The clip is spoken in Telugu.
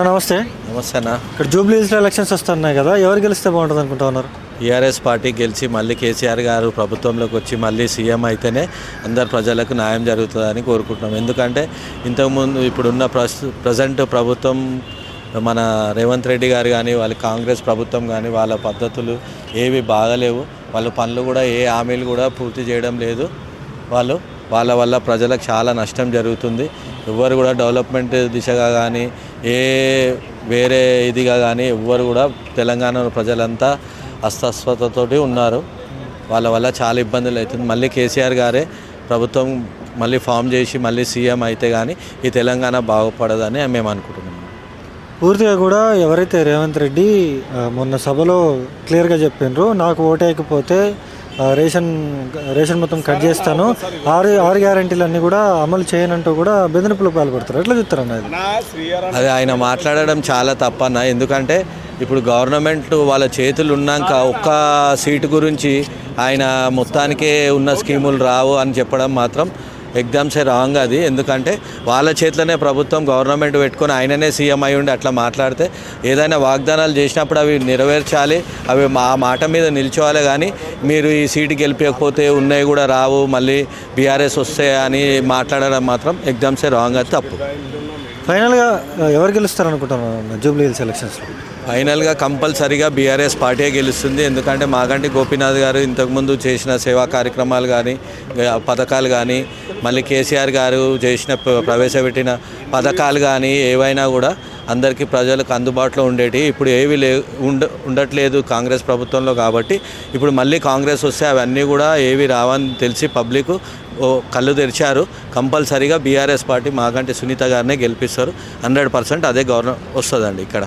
నమస్తే. నమస్తే అన్న. ఇక్కడ జూబ్లీ హిల్స్లో ఎలక్షన్స్ వస్తున్నాయి కదా, ఎవరు గెలిస్తే బాగుంటుంది అనుకుంటా ఉన్నారు? టీఆర్ఎస్ పార్టీ గెలిచి మళ్ళీ కేసీఆర్ గారు ప్రభుత్వంలోకి వచ్చి మళ్ళీ సీఎం అయితేనే అందరు ప్రజలకు న్యాయం జరుగుతుందని కోరుకుంటున్నాం. ఎందుకంటే ఇంతకుముందు ఇప్పుడున్న ప్రజెంట్ ప్రభుత్వం మన రేవంత్ రెడ్డి గారు కానీ వాళ్ళ కాంగ్రెస్ ప్రభుత్వం కానీ వాళ్ళ పద్ధతులు ఏవి బాగలేవు. వాళ్ళ పనులు కూడా ఏ హామీలు కూడా పూర్తి చేయడం లేదు. వాళ్ళ వల్ల ప్రజలకు చాలా నష్టం జరుగుతుంది. ఎవ్వరు కూడా డెవలప్మెంట్ దిశగా కానీ వేరే ఇదిగా కానీ ఎవ్వరు కూడా తెలంగాణ ప్రజలంతా అస్వస్థతతోటి ఉన్నారు. వాళ్ళ వల్ల చాలా ఇబ్బందులు అవుతుంది. మళ్ళీ కేసీఆర్ గారే ప్రభుత్వం మళ్ళీ ఫామ్ చేసి మళ్ళీ సీఎం అయితే కానీ ఈ తెలంగాణ బాగుపడదని మేము అనుకుంటున్నాం. పూర్తిగా కూడా ఎవరైతే రేవంత్ రెడ్డి మొన్న సభలో క్లియర్గా చెప్పినారో, నాకు ఓటేయకపోతే రేషన్ మొత్తం కట్ చేస్తాను, ఆరు గ్యారెంటీలన్నీ కూడా అమలు చేయనంటూ కూడా బెదిరింపులు పాల్పడతారు. ఎట్లా చెప్తారన్న అది ఆయన మాట్లాడడం చాలా తప్పన్న. ఎందుకంటే ఇప్పుడు గవర్నమెంట్ వాళ్ళ చేతులు ఉన్నాక ఒక్క సీటు గురించి ఆయన మొత్తానికే ఉన్న స్కీములు రావు అని చెప్పడం మాత్రం ఎగ్జామ్సే రాంగ్ అది. ఎందుకంటే వాళ్ళ చేతిలోనే ప్రభుత్వం గవర్నమెంట్ పెట్టుకొని ఆయననే సీఎం అయి ఉండి అట్లా మాట్లాడితే ఏదైనా వాగ్దానాలు చేసినప్పుడు అవి నెరవేర్చాలి, అవి మా మాట మీద నిల్చోవాలి. కానీ మీరు ఈ సీటు గెలిపకపోతే ఉన్నాయి కూడా రావు, మళ్ళీ బీఆర్ఎస్ వస్తాయి అని మాట్లాడడం మాత్రం ఎగ్జామ్సే రాంగ్, అది తప్పు. ఫైనల్గా ఎవరు గెలుస్తారు అనుకుంటున్నారు జూబ్లీ హిల్స్ ఎలక్షన్స్లో? ఫైనల్గా కంపల్సరీగా బీఆర్ఎస్ పార్టీ గెలుస్తుంది. ఎందుకంటే మాగంటి గోపీనాథ్ గారు ఇంతకుముందు చేసిన సేవా కార్యక్రమాలు కానీ పథకాలు కానీ మళ్ళీ కేసీఆర్ గారు ప్రవేశపెట్టిన పథకాలు కానీ ఏవైనా కూడా అందరికీ ప్రజలకు అందుబాటులో ఉండేవి. ఇప్పుడు ఏవి ఉండట్లేదు కాంగ్రెస్ ప్రభుత్వంలో. కాబట్టి ఇప్పుడు మళ్ళీ కాంగ్రెస్ వస్తే అవన్నీ కూడా ఏవి రావని తెలిసి పబ్లిక్ కళ్ళు తెరిచారు. కంపల్సరీగా బీఆర్ఎస్ పార్టీ మాగంటి సునీత గారినే గెలిపిస్తారు. 100% అదే గవర్నమెంట్ వస్తుందండి ఇక్కడ.